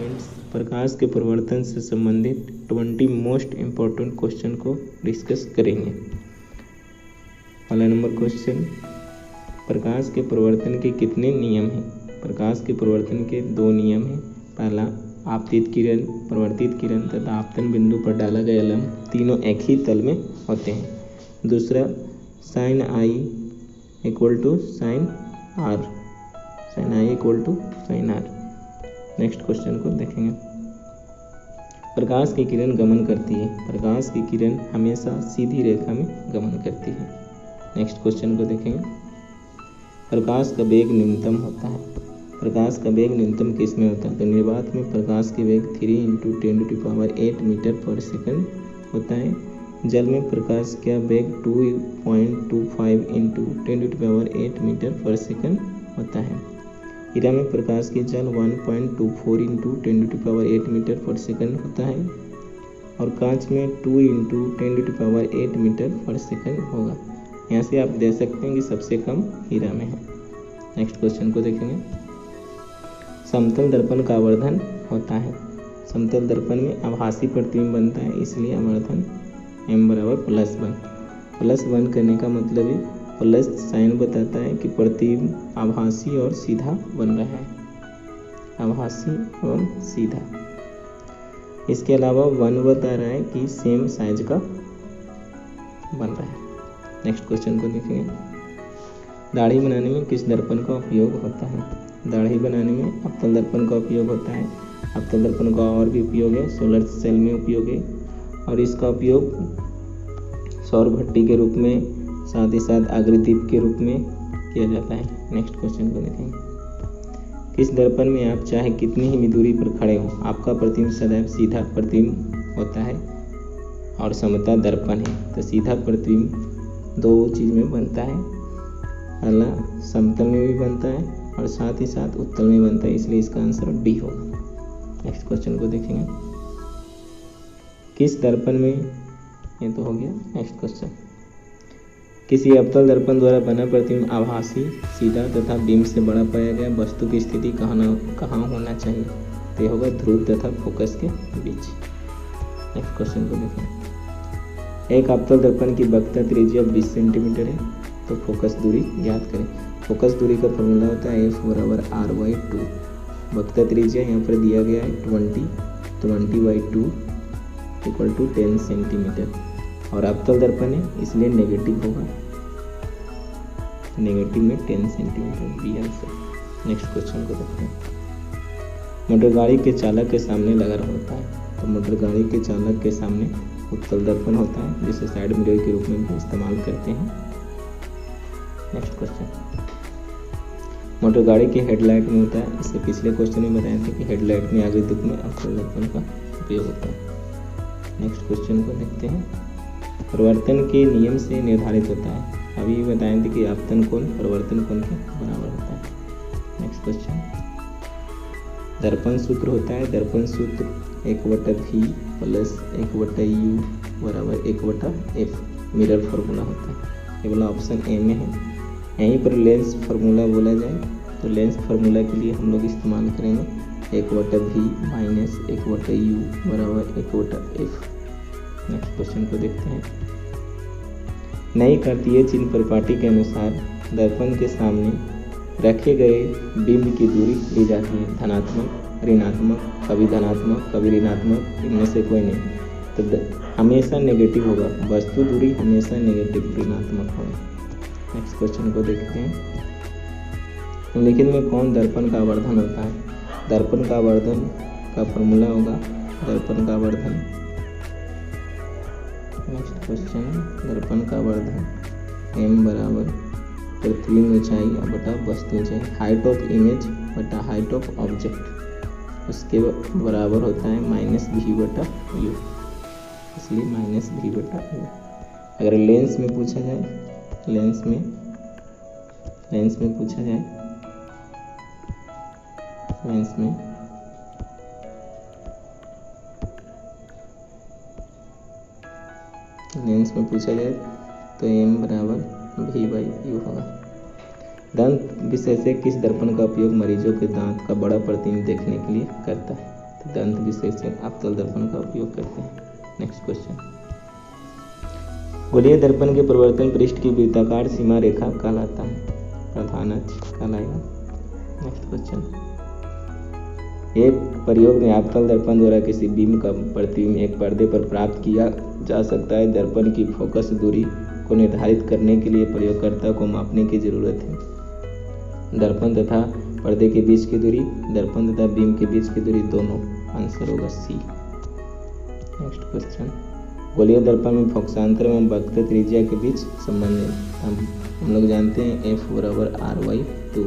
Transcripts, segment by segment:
Students, प्रकाश के परिवर्तन से संबंधित 20 मोस्ट इम्पोर्टेंट क्वेश्चन को डिस्कस करेंगे। पहला नंबर क्वेश्चन, प्रकाश के परिवर्तन के कितने नियम हैं? प्रकाश के परिवर्तन के 2 नियम हैं। पहला, आपतित किरण, परावर्तित किरण तथा आपतन बिंदु पर डाला गया लंब तीनों एक ही तल में होते हैं। दूसरा, sine I equal to sine R, sine I equal to sine R. Next question को देखेंगे। प्रकाश की किरण गमन करती है। प्रकाश की किरण हमेशा सीधी रेखा में गमन करती है। नेक्स्ट क्वेश्चन को देखेंगे। प्रकाश का वेग न्यूनतम होता है। प्रकाश का वेग न्यूनतम किस में होता है? तो निर्वात में प्रकाश के वेग 3 × 10⁸ मीटर पर सेकंड होता है। जल में प्रकाश का वेग 2.25 × 10⁸ मीटर पर सेकंड होता है। हीरा में प्रकाश की चाल 1.24 × 10⁸ मीटर पर सेकंड होता है और कांच में 2 × 10⁸ मीटर पर सेकंड होगा। यहाँ से आप देख सकते हैं कि सबसे कम हीरा में है। नेक्स्ट क्वेश्चन को देखेंगे। समतल दर्पण का आवर्धन होता है। समतल दर्पण में आभासी प्रतिबिंब बनता है, इसलिए आवर्धन m = +1। +1 करने का मतलब है प्लस साइन बताता है कि प्रतिबिंब आभासी और सीधा बन रहा है, आभासी एवं सीधा। इसके अलावा 1 बता रहा है कि सेम साइज का बन रहा है। नेक्स्ट क्वेश्चन को देखेंगे। दाढ़ी बनाने में किस दर्पण का उपयोग होता है? दाढ़ी बनाने में अवतल दर्पण का उपयोग होता है। अवतल दर्पण का और भी उपयोग है, सोलर सेल में उपयोग है और इसका उपयोग सौर भट्टी के रूप में, साथ ही साथ अग्रदीप के रूप में किया जाता है। नेक्स्ट क्वेश्चन को देखेंगे। किस दर्पण में आप चाहे कितनी ही दूरी पर खड़े हो, आपका प्रतिबिंब सदैव सीधा प्रतिबिंब होता है और समतल दर्पण है तो सीधा प्रतिबिंब 2 चीज़ में बनता है। पहला, समतल में भी बनता है और साथ ही साथ उत्तल में बनता है, इसलिए इसका आंसर डी होगा। नेक्स्ट क्वेश्चन को देखेंगे। किस दर्पण में, ये तो हो गया। नेक्स्ट क्वेश्चन, किसी अवतल दर्पण द्वारा बना प्रतिबिंब आभासी, सीधा तथा बीम से बड़ा पाया गया वस्तु की स्थिति कहाँ होना चाहिए? तो होगा ध्रुव तथा फोकस के बीच। नेक्स्ट क्वेश्चन को देखें। एक अवतल दर्पण की वक्रता त्रिज्या 20 सेंटीमीटर है तो फोकस दूरी ज्ञात करें। फोकस दूरी का फॉर्मूला होता है F = R/2। वक्रता त्रिज्या यहाँ पर दिया गया है 20/2 = 10 सेंटीमीटर और अवतल दर्पण है इसलिए नेगेटिव होगा, नेगेटिव में 10 centimetre B answer. Next question को देखते हैं। मोटर गाड़ी के चालक के सामने लगा होता है तो मोटर गाड़ी के चालक के सामने उत्तल दर्पण होता है जिसे साइड मिरर के रूप में भी इस्तेमाल करते हैं। नेक्स्ट क्वेश्चन, मोटर गाड़ी के हेडलाइट में होता है। इससे पिछले क्वेश्चन में बताए थे कि हेडलाइट में आगे दिख में अवतल दर्पण का उपयोग होता है। नेक्स्ट क्वेश्चन को देखते हैं। परिवर्तन के नियम से निर्धारित होता है। अभी बताए थे कि आपतन कोण परिवर्तन कोण के बराबर होता है। नेक्स्ट क्वेश्चन, दर्पण सूत्र होता है। दर्पण सूत्र 1/v + 1/u = 1/f mirror formula होता है। ये वाला ऑप्शन ए में है। यहीं पर लेंस फार्मूला बोला जाए तो लेंस फार्मूला के लिए हम लोग इस्तेमाल करेंगे 1/v - 1/u = 1/f। Next question को देखते हैं। नई कार्तीय चिन्ह परिपाटी के अनुसार दर्पण के सामने रखे गए बिंब की दूरी ली जाती है। धनात्मक, ऋणात्मक, कभी धनात्मक कभी ऋणात्मक, इनमें से कोई नहीं तो हमेशा नेगेटिव होगा। वस्तु दूरी हमेशा नेगेटिव ऋणात्मक होगा। नेक्स्ट क्वेश्चन को देखते हैं। निम्नलिखित में कौन दर्पण का आवर्धन होता है? दर्पण का आवर्धन का फॉर्मूला होगा दर्पण का आवर्धन। नेक्स्ट क्वेश्चन, दर्पण का आवर्धन m = प्रतिबिंब ऊंचाई बटा वस्तु ऊंचाई, हाइट ऑफ इमेज बटा हाइट ऑफ ऑब्जेक्ट, उसके बराबर होता है -v/u, इसलिए -v/u। अगर लेंस में पूछा जाए, लेंस में पूछा जाए, लेंस में पूछा जाए तो m = v/u होगा। दंत विशेषज्ञ किस दर्पण का उपयोग मरीजों के दांत का बड़ा प्रतिबिंब देखने के लिए करता है? तो दंत विशेष से अवतल दर्पण का उपयोग करते हैं। नेक्स्ट क्वेश्चन, गोलीय दर्पण के परिवर्तन पृष्ठ की वृत्ताकार सीमा रेखा कहलाता है, प्रधान अक्ष कहलाएगा। नेक्स्ट क्वेश्चन, एक प्रयोग में अवतल दर्पण द्वारा किसी बीम का प्रतिबिंब एक पर्दे पर प्राप्त किया जा सकता है। दर्पण की फोकस दूरी को निर्धारित करने के लिए प्रयोगकर्ता को मापने की जरूरत है। दर्पण तथा पर्दे के बीच की दूरी, दर्पण तथा बीम के बीच की दूरी दोनों, आंसर होगा सी। नेक्स्ट क्वेश्चन, गोलीय दर्पण में फोकसांतर एवं वक्र त्रिज्या के बीच संबंध है। हम लोग जानते हैं F बराबर RY2।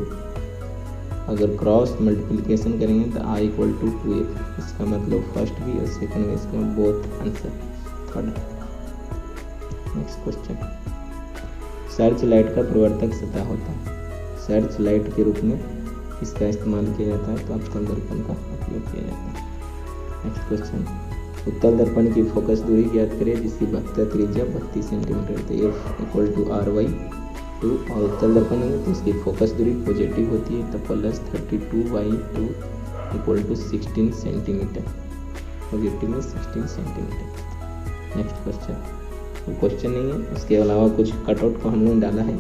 अगर क्रॉस मल्टीप्लिकेशन करेंगे तो I = 2F, इसका मतलब फर्स्ट भी और सेकंड भी, इसका both answer third. Next question, search light का प्रवर्तक सतह होता है। सर्च लाइट के रूप में इसका इस्तेमाल किया जाता है, तो अवतल दर्पण का उपयोग किया जाता है। नेक्स्ट क्वेश्चन, उत्तल दर्पण की फोकस दूरी ज्ञात करें जिसकी वक्र त्रिज्या 32 सेंटीमीटर, तो F = RY2 और उत्तल दर्पण है तो इसकी फोकस दूरी पॉजिटिव होती है, तो +32/2 = 16 सेंटीमीटर, पॉजिटिव में 16 सेंटीमीटर। नेक्स्ट क्वेश्चन नहीं है, इसके अलावा कुछ कटआउट को हमने डाला है।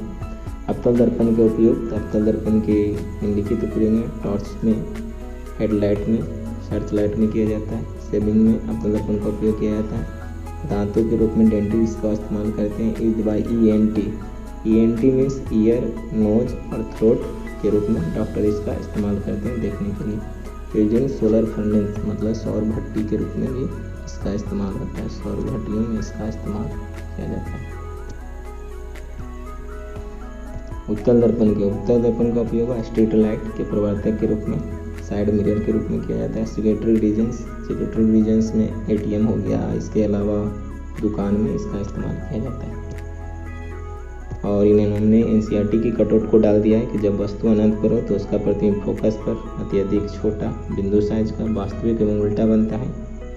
अवतल दर्पण के उपयोग, तो अवतल दर्पण के निम्नलिखित उपयोग में टॉर्च में, हेडलाइट में, सर्च लाइट में किया जाता है। सेविंग में अवतल दर्पण का उपयोग किया जाता है। दांतों के रूप में डेंटिस्ट इसका इस्तेमाल करते हैं। Used by ENT, ENT means ear, nose और थ्रोट के रूप में डॉक्टर इसका इस्तेमाल करते हैं देखने के लिए। यूजिंग सोलर फर्नेस मतलब सौर भट्टी के रूप में भी इसका इस्तेमाल होता है, सौर भट्टियों में इसका इस्तेमाल किया जाता है। उत्तल दर्पण का उपयोग स्ट्रीट लाइट के प्रवर्तक के रूप में, साइड मिरर के रूप में किया जाता है। सिक्योरिटी रीजन्स में ATM हो गया, इसके अलावा दुकान में इसका इस्तेमाल किया जाता है। और इन्होंने NCERT की कटआउट को डाल दिया है कि जब वस्तु अनंत पर हो तो उसका प्रतिबिंब फोकस पर अत्यधिक छोटा बिंदु साइज का वास्तविक एवं उल्टा बनता है।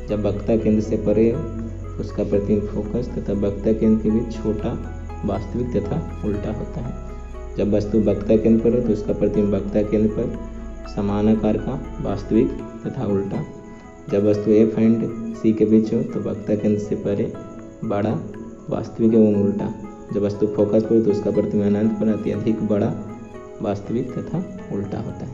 जब वक्ता केंद्र से परे हो तो उसका प्रतिबिंब फोकस तथा वक्ता केंद्र के बीच छोटा वास्तविक तथा उल्टा होता है। जब वस्तु वक्ता केंद्र पर हो तो उसका प्रतिबिंब वक्ता केंद्र पर समान आकार का वास्तविक तथा उल्टा। जब वस्तु F एंड C के बीच हो तो वक्ता केंद्र से परे बड़ा वास्तविक एवं उल्टा। जब वस्तु फोकस पर हो तो उसका प्रतिबिंब अनंत पर अत्यधिक बड़ा वास्तविक तथा उल्टा होता है।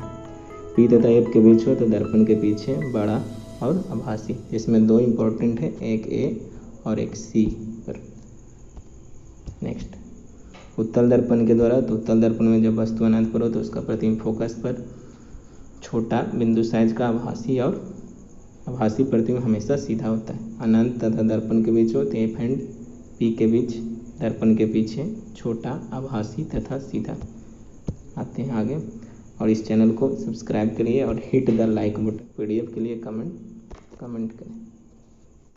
P तथा F के बीच हो तो दर्पण के पीछे बड़ा और आभासी। इसमें दो इम्पोर्टेंट है, एक A और एक C पर। नेक्स्ट, उत्तल दर्पण के द्वारा, तो उत्तल दर्पण में जब वस्तु अनंत पर हो तो उसका प्रतिबिंब फोकस पर छोटा बिंदु साइज का आभासी प्रतिबिंब हमेशा सीधा होता है। अनंत तथा दर्पण के बीच हो तो F एंड P के बीच दर्पण के पीछे छोटा आभासी तथा सीधा। आते हैं आगे, और इस चैनल को सब्सक्राइब करिए और hit the like button. PDF के लिए कमेंट करें।